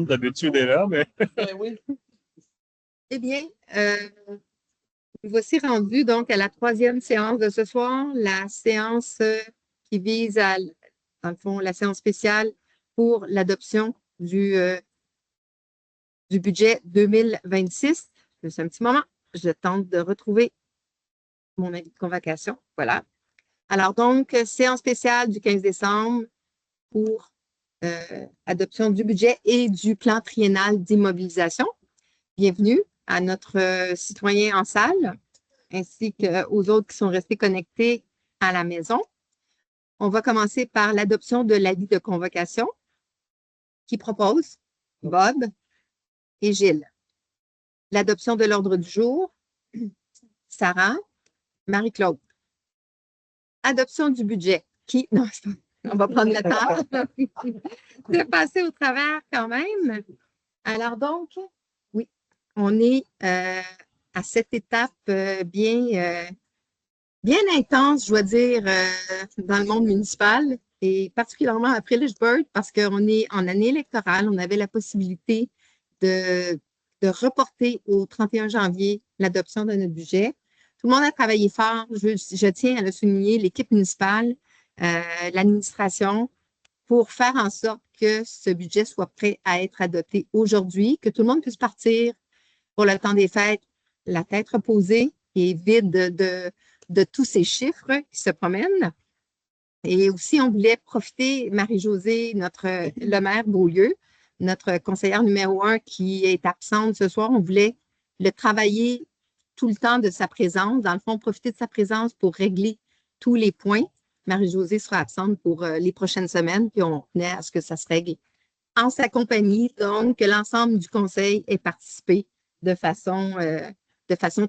D'habitude, elle est là, mais... Oui. Eh bien, voici rendu donc à la troisième séance de ce soir, la séance qui vise à, dans le fond, la séance spéciale pour l'adoption du budget 2026. Juste un petit moment, je tente de retrouver mon avis de convocation. Voilà. Alors donc, séance spéciale du 15 décembre pour adoption du budget et du plan triennal d'immobilisation. Bienvenue à notre citoyen en salle, ainsi qu'aux autres qui sont restés connectés à la maison. On va commencer par l'adoption de l'avis de convocation qui propose Bob et Gilles. L'adoption de l'ordre du jour, Sarah, Marie-Claude. Adoption du budget, qui... Non, on va prendre le temps de passer au travers quand même. Alors donc, oui, on est à cette étape bien intense, je dois dire, dans le monde municipal et particulièrement après Lynchburg parce qu'on est en année électorale. On avait la possibilité de reporter au 31 janvier l'adoption de notre budget. Tout le monde a travaillé fort. Je tiens à le souligner, l'équipe municipale, l'administration, pour faire en sorte que ce budget soit prêt à être adopté aujourd'hui, que tout le monde puisse partir pour le temps des fêtes, la tête reposée et vide de tous ces chiffres qui se promènent. Et aussi, on voulait profiter, Marie-Josée, le maire Beaulieu, notre conseillère numéro 1 qui est absente ce soir, on voulait le travailler tout le temps de sa présence, dans le fond, profiter de sa présence pour régler tous les points. Marie-Josée sera absente pour les prochaines semaines, puis on tenait à ce que ça se règle en sa compagnie, donc que l'ensemble du conseil ait participé de façon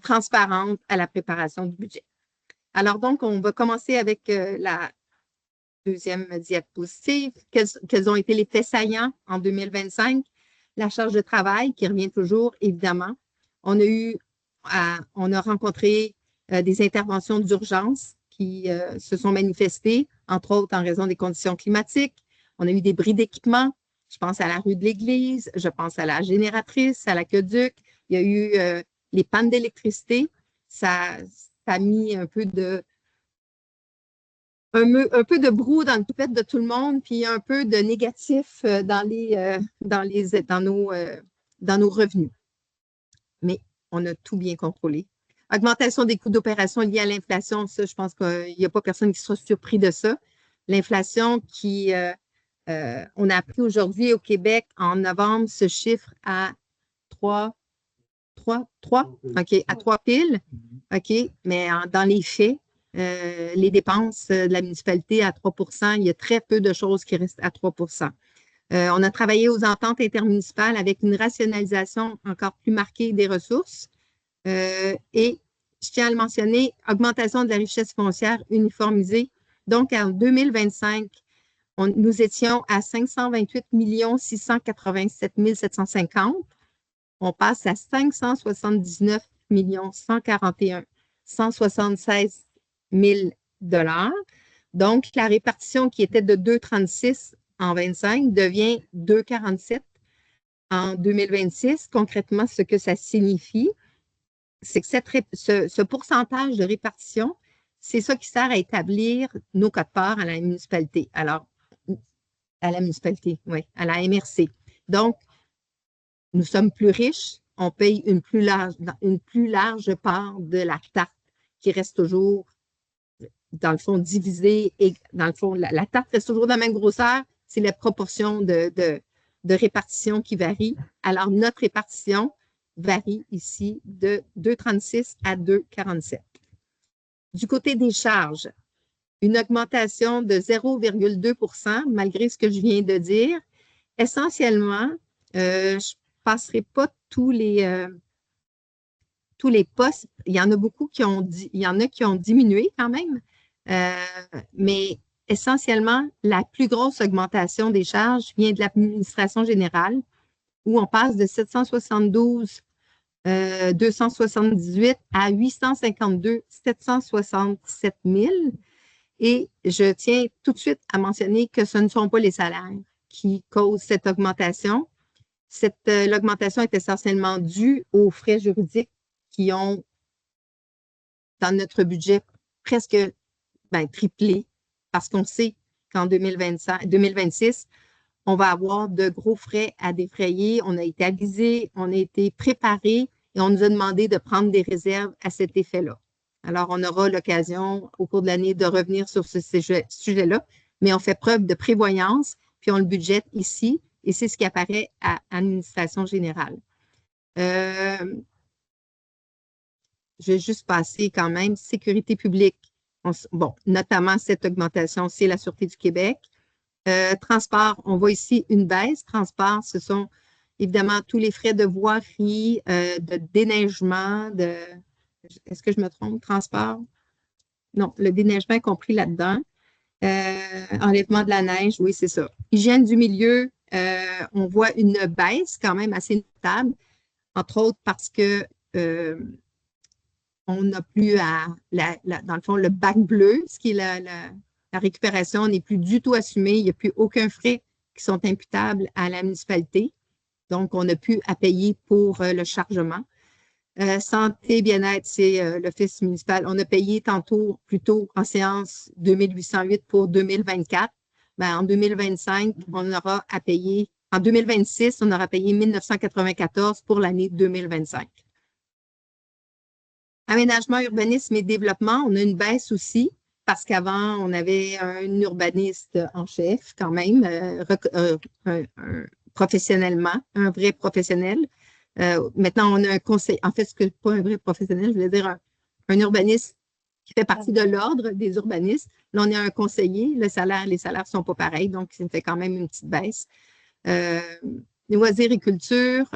transparente à la préparation du budget. Alors donc, on va commencer avec la deuxième diapositive. Quels ont été les faits saillants en 2025? La charge de travail qui revient toujours, évidemment. On a rencontré des interventions d'urgence qui se sont manifestées, entre autres en raison des conditions climatiques. On a eu des bris d'équipement. Je pense à la rue de l'Église, je pense à la génératrice, à l'aqueduc. Il y a eu les pannes d'électricité. Ça a mis un peu de brou dans le toupette de tout le monde, puis un peu de négatif dans nos revenus. Mais on a tout bien contrôlé. Augmentation des coûts d'opération liés à l'inflation, ça, je pense qu'il n'y a pas personne qui sera surpris de ça. L'inflation on a appris aujourd'hui au Québec, en novembre, ce chiffre à 3, OK, à 3 piles. OK, mais dans les faits, les dépenses de la municipalité à 3 il y a très peu de choses qui restent à 3 on a travaillé aux ententes intermunicipales avec une rationalisation encore plus marquée des ressources. Et je tiens à le mentionner, augmentation de la richesse foncière uniformisée. Donc, en 2025, nous étions à 528 687 750. On passe à 579 141 176 000 $. Donc, la répartition qui était de 2,36 en 25 devient 2,47 en 2026. Concrètement, ce que ça signifie, c'est que ce pourcentage de répartition, c'est ça qui sert à établir nos quotes-parts à la municipalité. Alors, à la municipalité, oui, à la MRC. Donc, nous sommes plus riches, on paye une plus large part de la tarte qui reste toujours, dans le fond, divisée. Et dans le fond, la tarte reste toujours de la même grosseur, c'est la proportion de répartition qui varie. Alors, notre répartition varie ici de 2,36 à 2,47. Du côté des charges, une augmentation de 0,2 malgré ce que je viens de dire. Essentiellement, je ne passerai pas tous les postes. Il y en a beaucoup qui ont diminué quand même, mais essentiellement, la plus grosse augmentation des charges vient de l'administration générale, où on passe de 772 278 à 852 767 000. Et je tiens tout de suite à mentionner que ce ne sont pas les salaires qui causent cette augmentation. L'augmentation est essentiellement due aux frais juridiques qui ont, dans notre budget, presque triplé, parce qu'on sait qu'en 2026, on va avoir de gros frais à défrayer. On a été avisé, on a été préparé et on nous a demandé de prendre des réserves à cet effet-là. Alors, on aura l'occasion au cours de l'année de revenir sur ce sujet-là, mais on fait preuve de prévoyance, puis on le budgète ici, et c'est ce qui apparaît à l'administration générale. Je vais juste passer quand même sécurité publique. Bon, notamment cette augmentation, c'est la Sûreté du Québec. Transport, on voit ici une baisse. Transport, ce sont évidemment tous les frais de voirie, de déneigement, est-ce que je me trompe? Transport? Non, le déneigement est compris là-dedans. Enlèvement de la neige, oui, c'est ça. Hygiène du milieu, on voit une baisse quand même assez notable, entre autres parce que on n'a plus dans le fond, le bac bleu, ce qui est la récupération n'est plus du tout assumée. Il n'y a plus aucun frais qui sont imputables à la municipalité. Donc, on n'a plus à payer pour le chargement. Santé, bien-être, c'est l'Office municipal. On a payé plutôt en séance 2808 pour 2024. En 2025, on aura à payer, en 2026, on aura payé 1994 pour l'année 2025. Aménagement, urbanisme et développement, on a une baisse aussi parce qu'avant, on avait un urbaniste en chef quand même, professionnellement, un vrai professionnel. Maintenant, on a un conseil. En fait, ce n'est pas un vrai professionnel, je voulais dire un urbaniste qui fait partie de l'ordre des urbanistes. Là, on a un conseiller. Les salaires ne sont pas pareils, donc ça fait quand même une petite baisse. Loisirs et culture,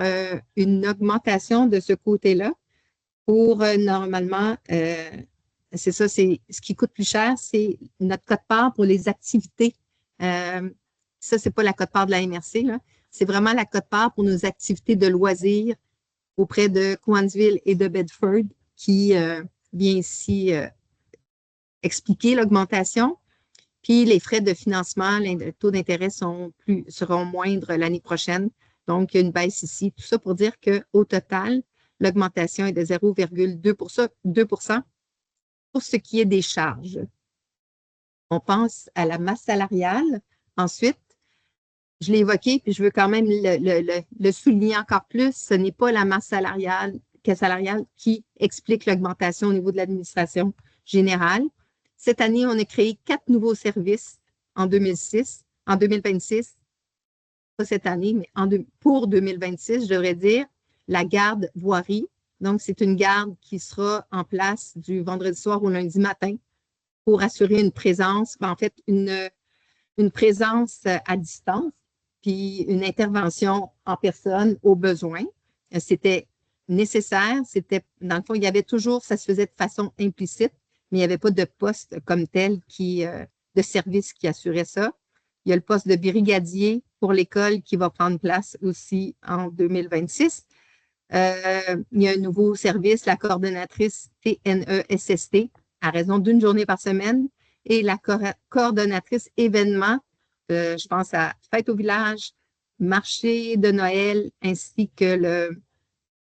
une augmentation de ce côté-là pour normalement, c'est ça, c'est ce qui coûte plus cher, c'est notre quote-part pour les activités. Ça, c'est pas la quote-part de la MRC, là. C'est vraiment la quote-part pour nos activités de loisirs auprès de Cowansville et de Bedford qui vient ici expliquer l'augmentation. Puis les frais de financement, les taux d'intérêt seront moindres l'année prochaine. Donc, il y a une baisse ici. Tout ça pour dire qu'au total, l'augmentation est de 0,2% pour ce qui est des charges. On pense à la masse salariale. Ensuite, je l'ai évoqué, puis je veux quand même le souligner encore plus, ce n'est pas la masse salariale qui explique l'augmentation au niveau de l'administration générale. Cette année, on a créé 4 nouveaux services en 2026, pas cette année, mais pour 2026, je devrais dire, la garde voirie. Donc, c'est une garde qui sera en place du vendredi soir au lundi matin pour assurer une présence, en fait, une présence à distance, puis une intervention en personne aux besoins. C'était nécessaire, dans le fond, il y avait toujours, ça se faisait de façon implicite, mais il n'y avait pas de poste comme tel de service qui assurait ça. Il y a le poste de brigadier pour l'école qui va prendre place aussi en 2026. Il y a un nouveau service, la coordonnatrice TNESST, à raison d'une journée par semaine, et la coordonnatrice événements, je pense à Fête au village, marché de Noël, ainsi que le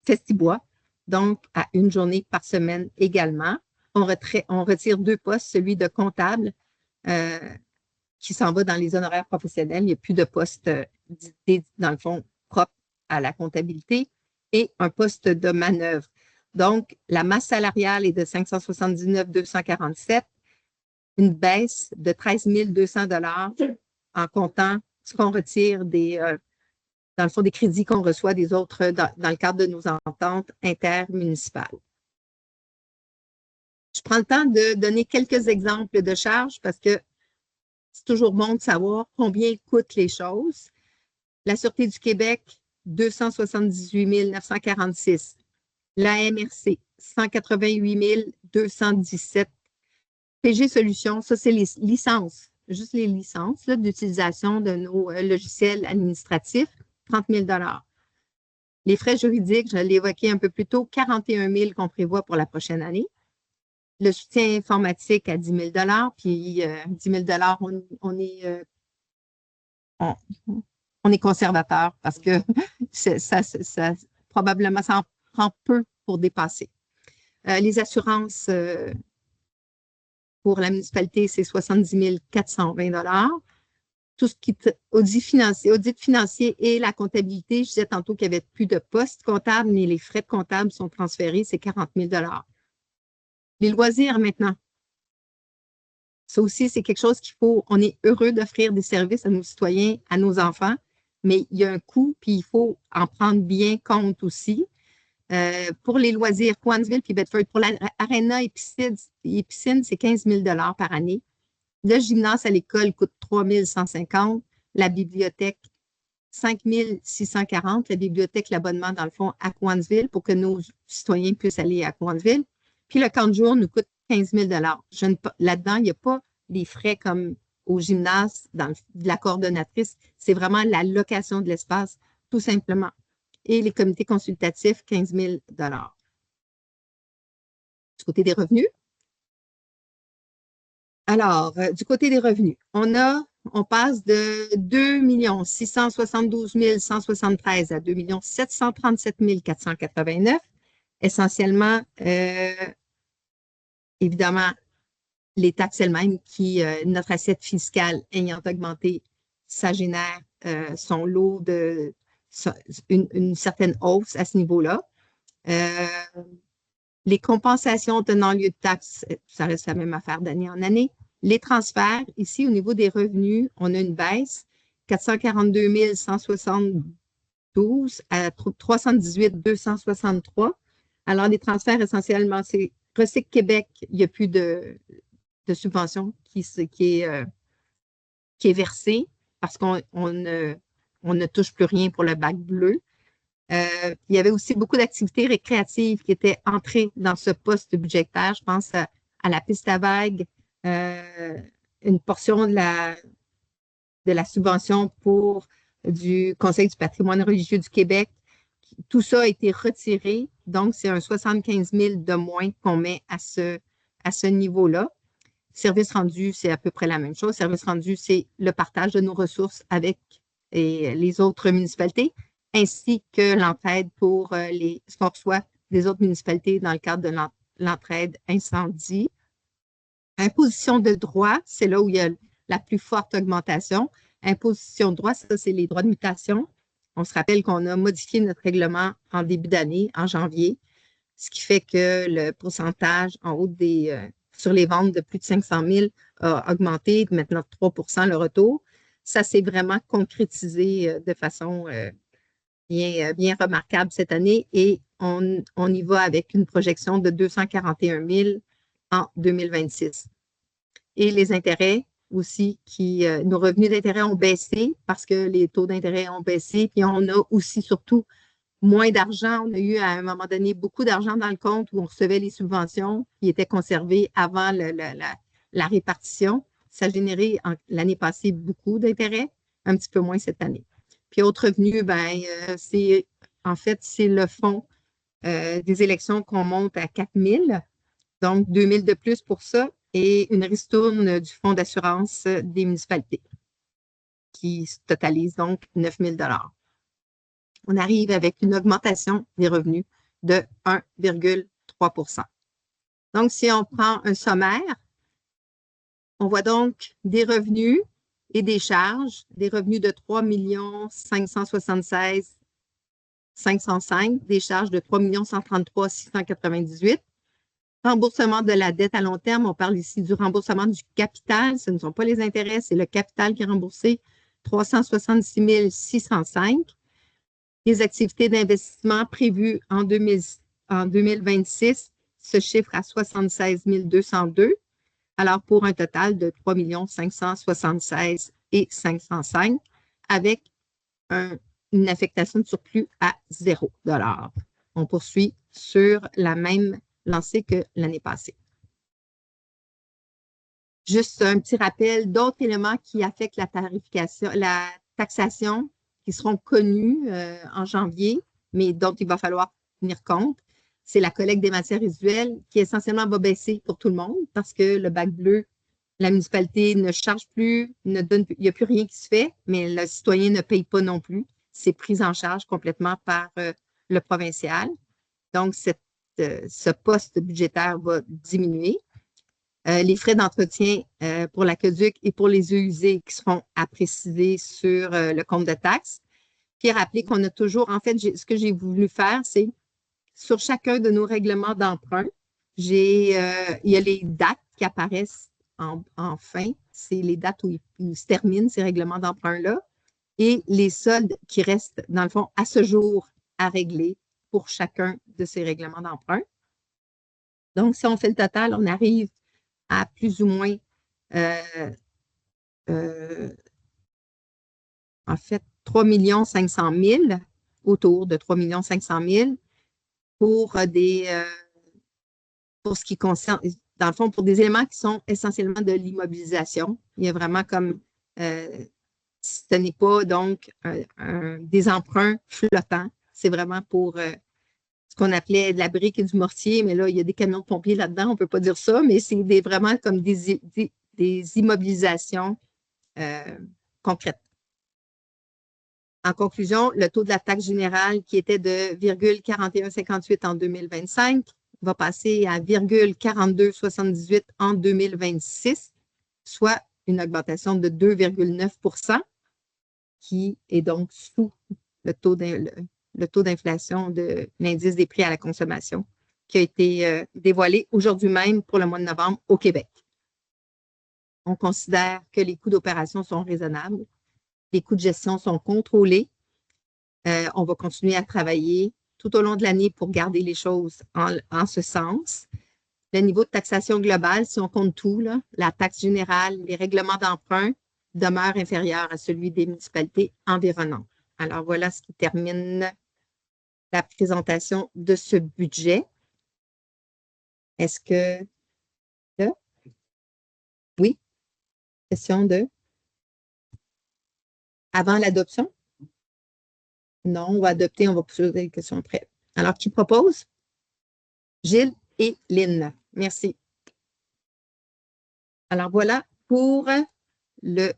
Festibois, donc à une journée par semaine également. On retire 2 postes, celui de comptable qui s'en va dans les honoraires professionnels. Il n'y a plus de poste, dans le fond, propre à la comptabilité et un poste de manœuvre. Donc, la masse salariale est de 579 247, une baisse de 13 200 en comptant ce qu'on retire dans le fond, des crédits qu'on reçoit des autres dans le cadre de nos ententes intermunicipales. Je prends le temps de donner quelques exemples de charges parce que c'est toujours bon de savoir combien coûtent les choses. La Sûreté du Québec, 278 946. La MRC, 188 217. PG Solutions, ça, c'est les licences, juste les licences d'utilisation de nos logiciels administratifs, 30 000 Les frais juridiques, je l'ai évoqué un peu plus tôt, 41 000 qu'on prévoit pour la prochaine année. Le soutien informatique à 10 000 puis 10 000 on on est conservateur parce que probablement, ça en prend peu pour dépasser. Les assurances pour la municipalité, c'est 70 420 $. Tout ce qui est audit financier et la comptabilité, je disais tantôt qu'il n'y avait plus de postes comptables, mais les frais de comptable sont transférés, c'est 40 000 $. Les loisirs maintenant. Ça aussi, c'est quelque chose on est heureux d'offrir des services à nos citoyens, à nos enfants, mais il y a un coût, puis il faut en prendre bien compte aussi. Pour les loisirs, Cowansville puis Bedford, pour l'Arena et piscine, c'est 15 000 $ par année. Le gymnase à l'école coûte 3 150 $. La bibliothèque, 5 640 $. La bibliothèque, l'abonnement, dans le fond, à Cowansville pour que nos citoyens puissent aller à Cowansville. Puis le camp de jour nous coûte 15 000 $. Là-dedans, il n'y a pas les frais comme au gymnase, de la coordonnatrice. C'est vraiment la location de l'espace, tout simplement. Et les comités consultatifs, 15 000 $. Du côté des revenus. Alors, du côté des revenus, on passe de 2 672 173 à 2 737 489. Essentiellement, évidemment, les taxes elles-mêmes notre assiette fiscale ayant augmenté, ça génère son lot une certaine hausse à ce niveau-là. Les compensations tenant lieu de taxes, ça reste la même affaire d'année en année. Les transferts, ici, au niveau des revenus, on a une baisse, 442 172 à 318 263. Alors, les transferts, essentiellement, c'est Recycle Québec, il n'y a plus de subvention qui est versée parce qu'on ne touche plus rien pour le bac bleu. Il y avait aussi beaucoup d'activités récréatives qui étaient entrées dans ce poste budgétaire. Je pense à la piste à vagues, une portion de la subvention du Conseil du patrimoine religieux du Québec. Tout ça a été retiré. Donc, c'est un 75 000 de moins qu'on met à ce niveau-là. Service rendu, c'est à peu près la même chose. Service rendu, c'est le partage de nos ressources avec les autres municipalités, ainsi que l'entraide pour ce qu'on reçoit des autres municipalités dans le cadre de l'entraide incendie. Imposition de droit, c'est là où il y a la plus forte augmentation. Imposition de droit, ça, c'est les droits de mutation. On se rappelle qu'on a modifié notre règlement en début d'année, en janvier, ce qui fait que le pourcentage en haut sur les ventes de plus de 500 000 a augmenté, de maintenant 3 % le retour. Ça s'est vraiment concrétisé de façon bien remarquable cette année et on y va avec une projection de 241 000 en 2026. Et les intérêts aussi, nos revenus d'intérêt ont baissé parce que les taux d'intérêt ont baissé, puis on a aussi surtout moins d'argent. On a eu à un moment donné beaucoup d'argent dans le compte où on recevait les subventions qui étaient conservées avant la répartition. Ça a généré l'année passée beaucoup d'intérêts, un petit peu moins cette année. Puis autre revenu, c'est le fonds des élections qu'on monte à 4 000, donc 2 000 de plus pour ça, et une ristourne du fonds d'assurance des municipalités qui totalise donc 9 000 $. On arrive avec une augmentation des revenus de 1,3 %. Donc, si on prend un sommaire, on voit donc des revenus et des charges, des revenus de 3 576 505, des charges de 3 133 698. Remboursement de la dette à long terme, on parle ici du remboursement du capital, ce ne sont pas les intérêts, c'est le capital qui est remboursé, 366 605. Les activités d'investissement prévues en 2026 se chiffrent à 76 202, alors pour un total de 3 576 505, avec une affectation de surplus à 0 $. On poursuit sur la même lancée que l'année passée. Juste un petit rappel d'autres éléments qui affectent la tarification, la taxation, qui seront connus en janvier, mais dont il va falloir tenir compte. C'est la collecte des matières résiduelles qui essentiellement va baisser pour tout le monde parce que le bac bleu La municipalité ne charge plus, ne donne, il n'y a plus rien qui se fait, mais le citoyen ne paye pas non plus. C'est pris en charge complètement par le provincial. Donc, ce poste budgétaire va diminuer. Les frais d'entretien pour l'aqueduc et pour les eaux usées qui seront à préciser sur le compte de taxes. Puis rappeler qu'on a toujours, en fait, ce que j'ai voulu faire, c'est sur chacun de nos règlements d'emprunt, il y a les dates qui apparaissent en fin. C'est les dates où ils se terminent, ces règlements d'emprunt-là, et les soldes qui restent, dans le fond, à ce jour à régler pour chacun de ces règlements d'emprunt. Donc, si on fait le total, on arrive à plus ou moins, en fait, 3 500 000, autour de 3 500 000 pour pour ce qui concerne, dans le fond, pour des éléments qui sont essentiellement de l'immobilisation. Il y a vraiment comme, ce n'est pas donc des emprunts flottants, c'est vraiment pour ce qu'on appelait de la brique et du mortier, mais là, il y a des camions de pompiers là-dedans, on ne peut pas dire ça, mais c'est vraiment comme des immobilisations concrètes. En conclusion, le taux de la taxe générale qui était de 0,4158 en 2025 va passer à 0,4278 en 2026, soit une augmentation de 2,9 % qui est donc sous le taux d'inflation de l'indice des prix à la consommation qui a été dévoilé aujourd'hui même pour le mois de novembre au Québec. On considère que les coûts d'opération sont raisonnables, les coûts de gestion sont contrôlés. On va continuer à travailler tout au long de l'année pour garder les choses en ce sens. Le niveau de taxation globale, si on compte tout, là, la taxe générale, les règlements d'emprunt demeurent inférieurs à celui des municipalités environnantes. Alors voilà ce qui termine la présentation de ce budget. Est-ce que... Oui? Question de... Avant l'adoption? Non, on va adopter, on va poser des questions après. Alors, qui propose? Gilles et Lynn. Merci. Alors, voilà pour le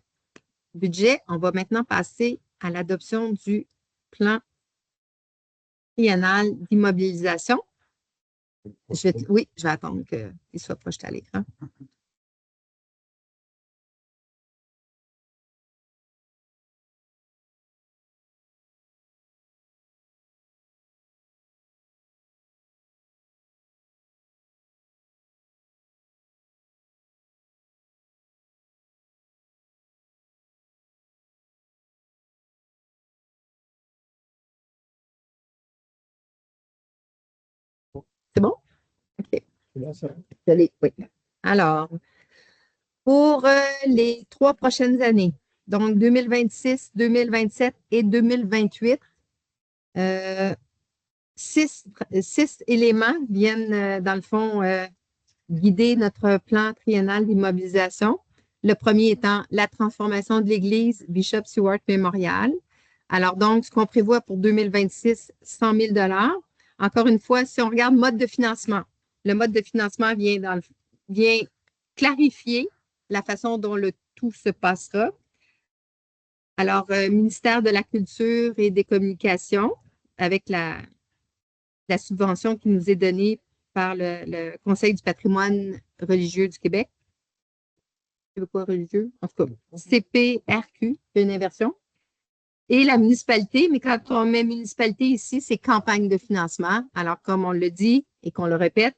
budget. On va maintenant passer à l'adoption du plan triennal d'immobilisation. Oui, je vais attendre qu'il soit projeté à l'écran. C'est bon? OK. Oui. Alors, pour les 3 prochaines années, donc 2026, 2027 et 2028, 6 éléments viennent, dans le fond, guider notre plan triennal d'immobilisation. Le premier étant la transformation de l'église Bishop Stewart Memorial. Alors donc, ce qu'on prévoit pour 2026, 100 000 $. Encore une fois, si on regarde mode de financement, le mode de financement vient clarifier la façon dont le tout se passera. Alors, ministère de la Culture et des Communications, avec la subvention qui nous est donnée par le Conseil du patrimoine religieux du Québec. Québécois religieux, en tout cas, CPRQ, une inversion. Et la municipalité, mais quand on met municipalité ici, c'est campagne de financement. Alors, comme on le dit et qu'on le répète,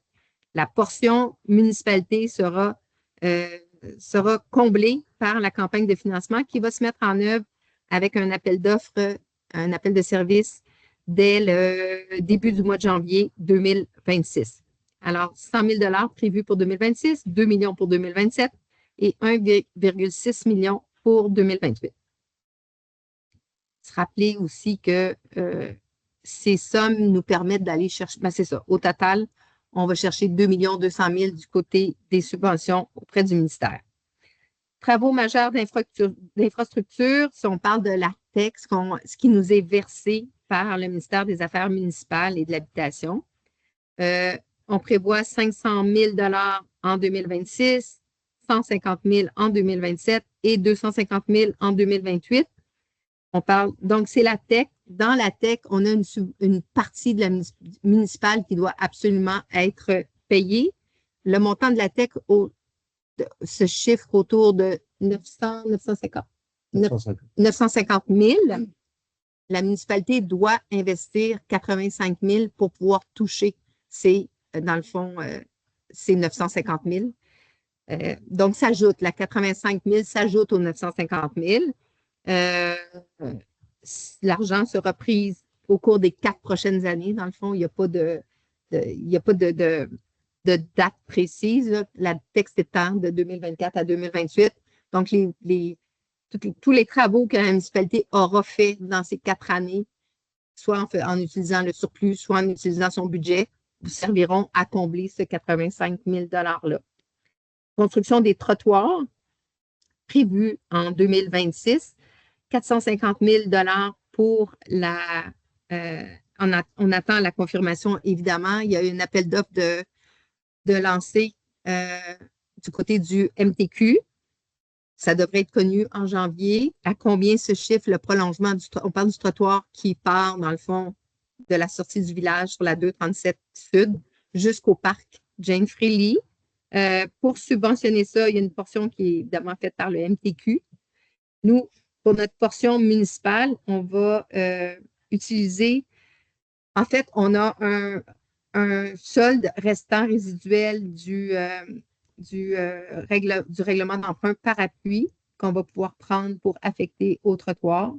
la portion municipalité sera comblée par la campagne de financement qui va se mettre en œuvre avec un appel d'offres, un appel de service dès le début du mois de janvier 2026. Alors, 100 000 $ prévus pour 2026, 2 millions pour 2027 et 1,6 million pour 2028. Se rappeler aussi que ces sommes nous permettent d'aller chercher, ben c'est ça, au total, on va chercher 2 200 000 du côté des subventions auprès du ministère. Travaux majeurs d'infrastructure, si on parle de l'ARTEC, ce qui nous est versé par le ministère des Affaires municipales et de l'Habitation. On prévoit 500 000 $ en 2026, 150 000 en 2027 et 250 000 en 2028. On parle, donc, c'est la TEC. Dans la TEC, on a une partie de la municipale qui doit absolument être payée. Le montant de la TEC se chiffre autour de 950 000. La municipalité doit investir 85 000 pour pouvoir toucher dans le fond, ces 950 000. Donc, la 85 000 s'ajoute aux 950 000. L'argent sera pris au cours des 4 prochaines années. Dans le fond, il n'y a pas de date précise, là. La texte étant de 2024 à 2028. Donc, tous les travaux que la municipalité aura fait dans ces 4 années, soit en utilisant le surplus, soit en utilisant son budget, vous serviront à combler ce 85 000 $-là. Construction des trottoirs, prévue en 2026, 450 000 $ pour on attend la confirmation, évidemment. Il y a eu un appel d'offres de lancer du côté du MTQ. Ça devrait être connu en janvier. À combien se chiffre le prolongement on parle du trottoir qui part, dans le fond, de la sortie du village sur la 237 Sud jusqu'au parc Jane Freely. Pour subventionner ça, il y a une portion qui est évidemment faite par le MTQ. Nous, pour notre portion municipale, on va utiliser, en fait, on a un solde restant résiduel du règlement d'emprunt par appui qu'on va pouvoir prendre pour affecter au trottoir.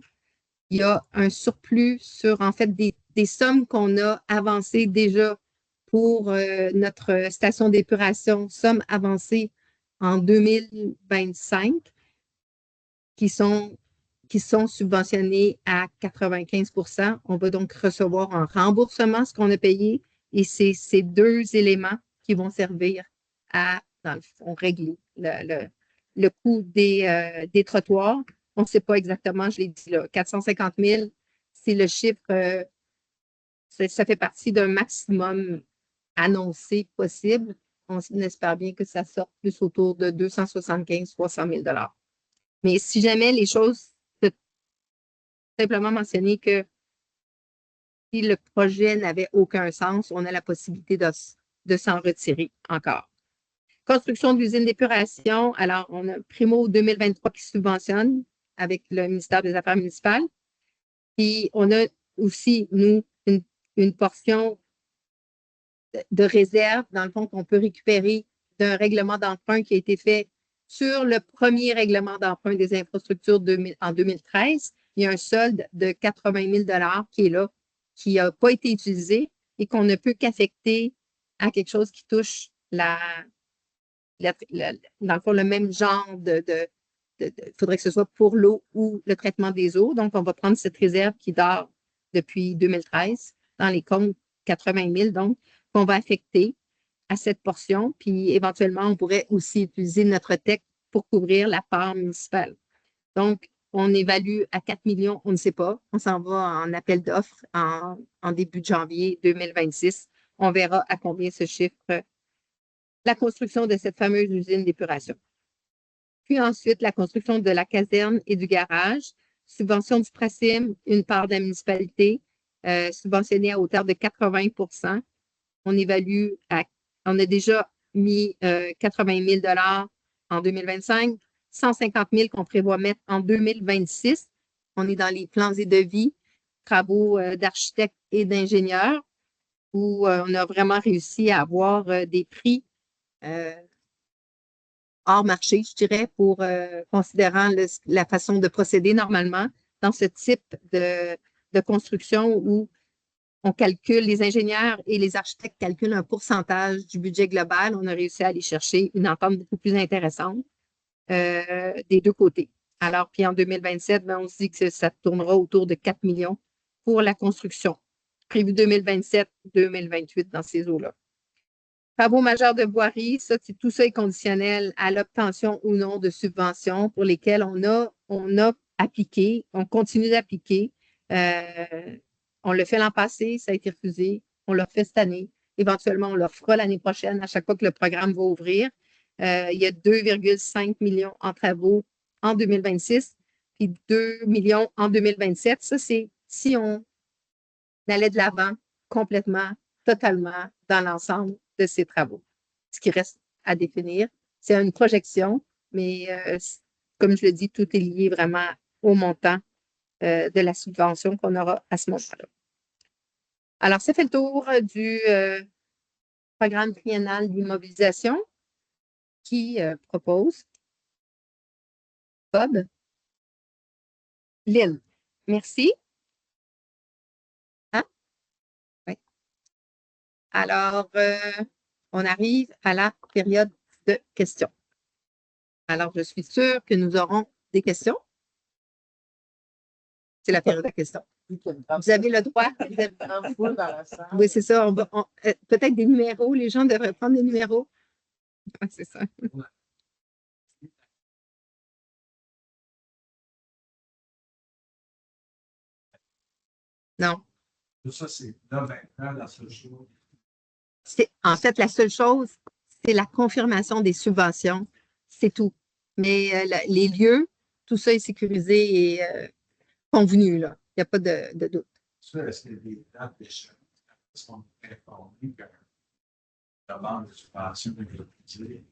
Il y a un surplus sur, en fait, des sommes qu'on a avancées déjà pour notre station d'épuration, sommes avancées en 2025 qui sont subventionnées à 95 %. On va donc recevoir un remboursement, ce qu'on a payé, et c'est ces 2 éléments qui vont servir à, dans le fond, régler le coût des trottoirs. On ne sait pas exactement, je l'ai dit là, 450 000, c'est le chiffre, ça fait partie d'un maximum annoncé possible. On espère bien que ça sorte plus autour de 275 000 $, 300 000 $. Mais si jamais les choses, simplement mentionner que si le projet n'avait aucun sens, on a la possibilité de s'en retirer encore. Construction d'usine d'épuration. Alors, on a Primo 2023 qui subventionne avec le ministère des Affaires municipales. Puis, on a aussi, nous, une portion de réserve, dans le fond, qu'on peut récupérer d'un règlement d'emprunt qui a été fait sur le premier règlement d'emprunt des infrastructures en 2013. Il y a un solde de 80 000 $ qui est là, qui n'a pas été utilisé et qu'on ne peut qu'affecter à quelque chose qui touche dans le fond, le même genre il faudrait que ce soit pour l'eau ou le traitement des eaux. Donc, on va prendre cette réserve qui dort depuis 2013 dans les comptes 80 000, donc, qu'on va affecter à cette portion. Puis, éventuellement, on pourrait aussi utiliser notre TEC pour couvrir la part municipale. Donc, on évalue à 4 millions, on ne sait pas. On s'en va en appel d'offres en début de janvier 2026. On verra à combien se chiffre la construction de cette fameuse usine d'épuration. Puis ensuite, la construction de la caserne et du garage, subvention du PRACIM, une part de la municipalité, subventionnée à hauteur de 80 %. On a déjà mis 80 000 $ en 2025, 150 000 qu'on prévoit mettre en 2026. On est dans les plans et devis, travaux d'architectes et d'ingénieurs, où on a vraiment réussi à avoir des prix hors marché, je dirais, considérant la façon de procéder normalement dans ce type de construction où on calcule, les ingénieurs et les architectes calculent un pourcentage du budget global. On a réussi à aller chercher une entente beaucoup plus intéressante des 2 côtés. Alors, puis en 2027, on se dit que ça tournera autour de 4 millions pour la construction. Prévu 2027-2028 dans ces eaux-là. Travaux majeurs de voirie, tout ça est conditionnel à l'obtention ou non de subventions pour lesquelles on a appliqué, on continue d'appliquer. On l'a fait l'an passé, ça a été refusé. On l'a fait cette année. Éventuellement, on le fera l'année prochaine à chaque fois que le programme va ouvrir. Il y a 2,5 millions en travaux en 2026, puis 2 millions en 2027. Ça, c'est si on allait de l'avant complètement, totalement dans l'ensemble de ces travaux. Ce qui reste à définir, c'est une projection, mais comme je le dis, tout est lié vraiment au montant de la subvention qu'on aura à ce moment-là. Alors, ça fait le tour du programme triennal d'immobilisation qui propose Bob. Lynn, merci. Hein? Oui. Alors, on arrive à la période de questions. Alors, je suis sûre que nous aurons des questions. C'est la période de questions. Vous avez le droit. Oui, c'est ça. Peut-être des numéros. Les gens devraient prendre des numéros. Oui, c'est ça. Non. Ça, c'est là maintenant la seule chose. En fait, la seule chose, c'est la confirmation des subventions. C'est tout. Mais les lieux, tout ça est sécurisé et convenu, là. Il n'y a pas de doute. Ça, est-ce qu'il y a des dates d'échéance? Est-ce qu'on est informé que la demande de subvention est refusée?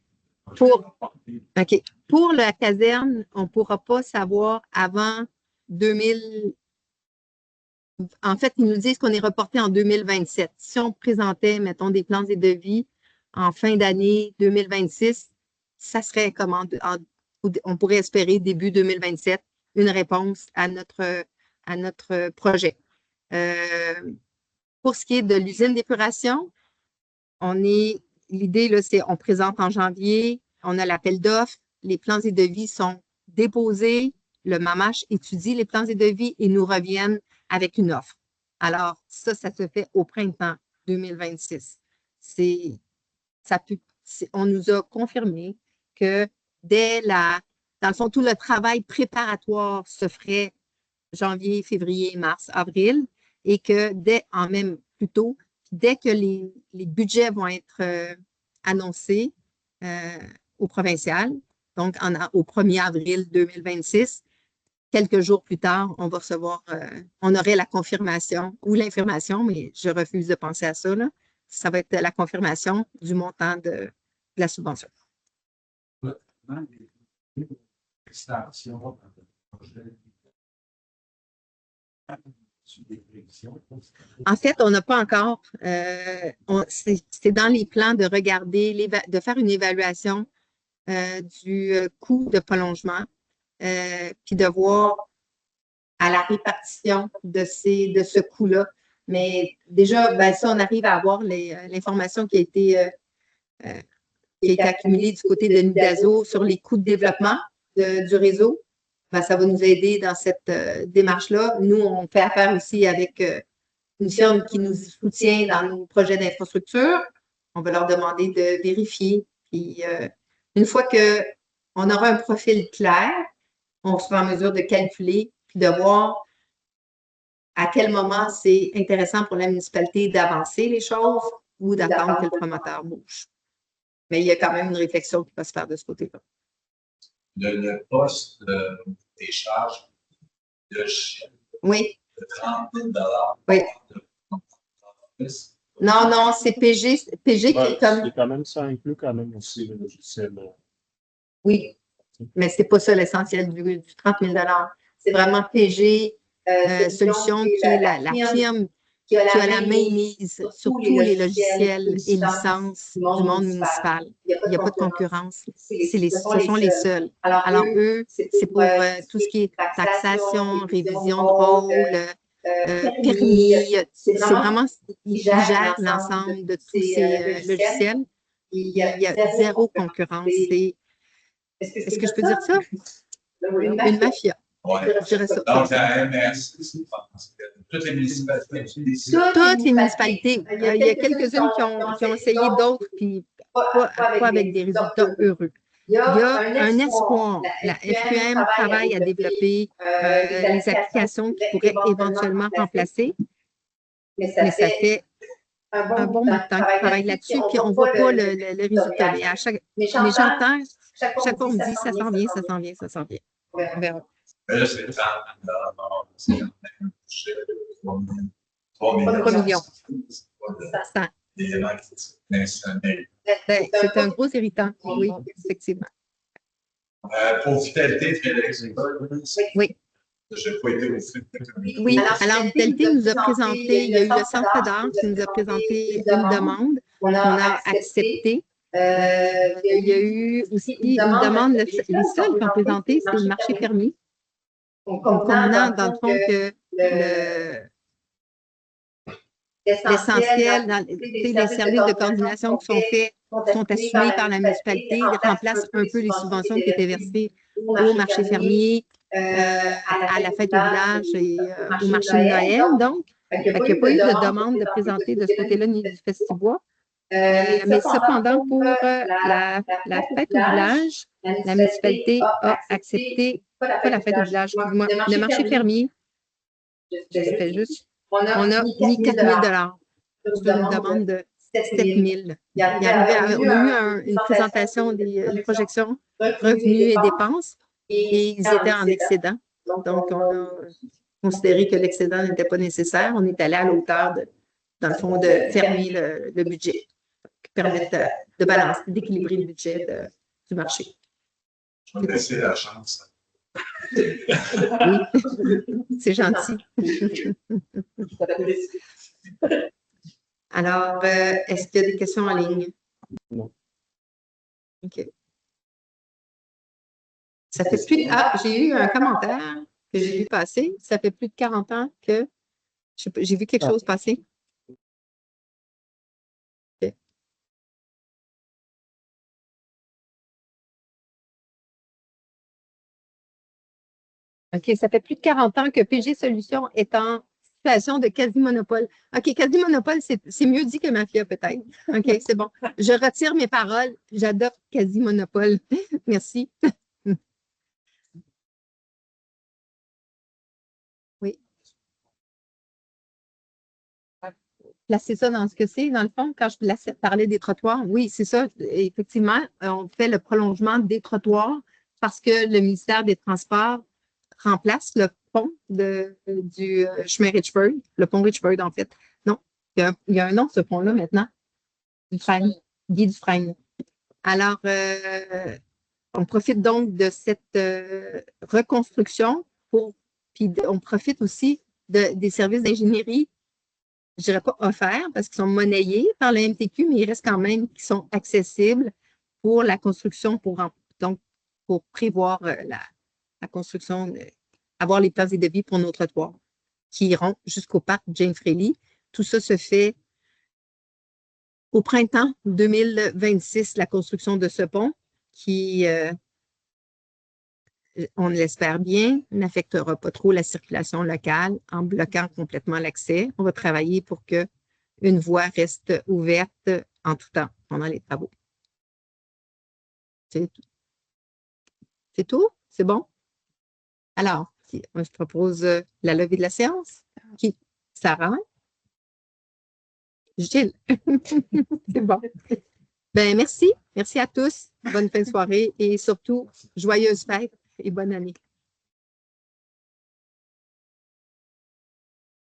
OK. Pour la caserne, on ne pourra pas savoir avant 2000. En fait, ils nous disent qu'on est reporté en 2027. Si on présentait, mettons, des plans et devis en fin d'année 2026, ça serait comment on pourrait espérer début 2027 une réponse à notre projet. Pour ce qui est de l'usine d'épuration, l'idée, là, c'est on présente en janvier, on a l'appel d'offres, les plans et devis sont déposés, le MAMACH étudie les plans et devis et nous reviennent avec une offre. Alors, ça se fait au printemps 2026. On nous a confirmé que dans le fond, tout le travail préparatoire se ferait janvier, février, mars, avril, et que même plus tôt, dès que les budgets vont être annoncés au provincial, donc au 1er avril 2026, quelques jours plus tard, on va recevoir, on aurait la confirmation ou l'information, mais je refuse de penser à ça, là. Ça va être la confirmation du montant de la subvention. En fait, on n'a pas encore. C'est dans les plans de regarder, de faire une évaluation du coût de prolongement, puis de voir à la répartition de ce coût-là. Mais déjà, ben, ça, on arrive à avoir l'information qui a été accumulée du côté de Nudaso sur les coûts de développement du réseau. Ben, ça va nous aider dans cette démarche-là. Nous, on fait affaire aussi avec une firme qui nous soutient dans nos projets d'infrastructure. On va leur demander de vérifier. Puis, une fois qu'on aura un profil clair, on sera en mesure de calculer puis de voir à quel moment c'est intéressant pour la municipalité d'avancer les choses ou d'attendre que le promoteur bouge. Mais il y a quand même une réflexion qui va se faire de ce côté-là. Le poste des charges de oui. 30 000 oui. Non, c'est PG qui est comme. C'est quand même, ça inclut quand même aussi le logiciel. Oui, mais ce n'est pas ça l'essentiel du 30 000 $. C'est vraiment PG Solutions qui est la firme qui a la mainmise sur tous les logiciels et licences du monde municipal. Il n'y a pas de concurrence. Ce sont les seuls. Alors, eux, c'est pour tout ce qui est taxation, révision de rôle, permis. C'est vraiment, ils gèrent l'ensemble de tous ces logiciels. Il y a zéro concurrence. Est-ce que je peux dire ça? Une mafia. Ouais. Je dirais ça. Donc, la MRC, toutes les municipalités. Toutes les municipalités. Il y a quelques-unes qui ont essayé d'autres, puis pas avec des résultats heureux. Il y a un espoir. La FQM travaille à développer les applications qui pourraient éventuellement remplacer, mais ça fait un bon bout de temps qu'ils travaillent là-dessus, puis on ne voit pas le résultat. Mais mais j'entends, chaque fois, on me dit ça s'en vient, ça s'en vient, ça s'en vient. On verra. Mais là, c'est 3 millions. Ça. C'est un gros irritant, oui, effectivement. Pour Vitalité, Félix. Oui. Je n'ai pas été au flux. Oui, alors Vitalité nous a présenté, il y a eu le Centre d'art qui nous a présenté une demande qu'on a acceptée. Il y a eu aussi une demande, les seuls qui ont présenté, c'est le marché permis. Convenant, dans le fond, que l'essentiel, les services de coordination qui sont faits sont assumés par la municipalité, ils remplacent un peu les subventions qui étaient versées au marché fermier, à la fête au village et au marché de Noël. Donc, il n'y a pas eu de demande de présenter de ce côté-là ni du Festibois. Mais cependant, pour la fête au village, la municipalité a accepté, pas la fête au village, excuse-moi, le marché fermier. Je fais juste. On a mis 4 000 sur une demande de 7 000. On a eu une présentation une projection revenus et dépenses et ils étaient en excédent. Donc, on a considéré que l'excédent n'était pas nécessaire. On est allé à l'auteur, dans le fond, de fermer le budget qui permet de balancer, d'équilibrer le budget du marché. Je vais me laisser la chance. Oui, c'est gentil. Alors, est-ce qu'il y a des questions en ligne? Non. OK. Ça fait plus de... Ah, j'ai eu un commentaire que j'ai vu passer. Ça fait plus de 40 ans que j'ai vu quelque chose passer. OK. OK, ça fait plus de 40 ans que PG Solutions est en situation de quasi-monopole. OK, quasi-monopole, c'est mieux dit que mafia, peut-être. OK, c'est bon. Je retire mes paroles. J'adopte quasi-monopole. Merci. Oui. Placer ça dans ce que c'est, dans le fond, quand je parlais des trottoirs, oui, c'est ça. Effectivement, on fait le prolongement des trottoirs parce que le ministère des Transports remplace le pont du chemin Richburg, le pont Richburg, en fait. Non, il y a un nom, ce pont-là, maintenant. Dufresne, Guy Dufresne. Alors, on profite donc de cette reconstruction puis on profite aussi des services d'ingénierie, je ne dirais pas offerts parce qu'ils sont monnayés par le MTQ, mais ils restent quand même qui sont accessibles pour la construction, donc pour prévoir la construction, avoir les places et devis pour nos trottoirs qui iront jusqu'au parc Jane Freely. Tout ça se fait au printemps 2026, la construction de ce pont qui, on l'espère bien, n'affectera pas trop la circulation locale en bloquant complètement l'accès. On va travailler pour qu'une voie reste ouverte en tout temps pendant les travaux. C'est tout. C'est tout? C'est bon? Alors, je propose la levée de la séance. Qui? Sarah? Gilles? C'est bon. Ben, merci. Merci à tous. Bonne fin de soirée et surtout, joyeuse fête et bonne année.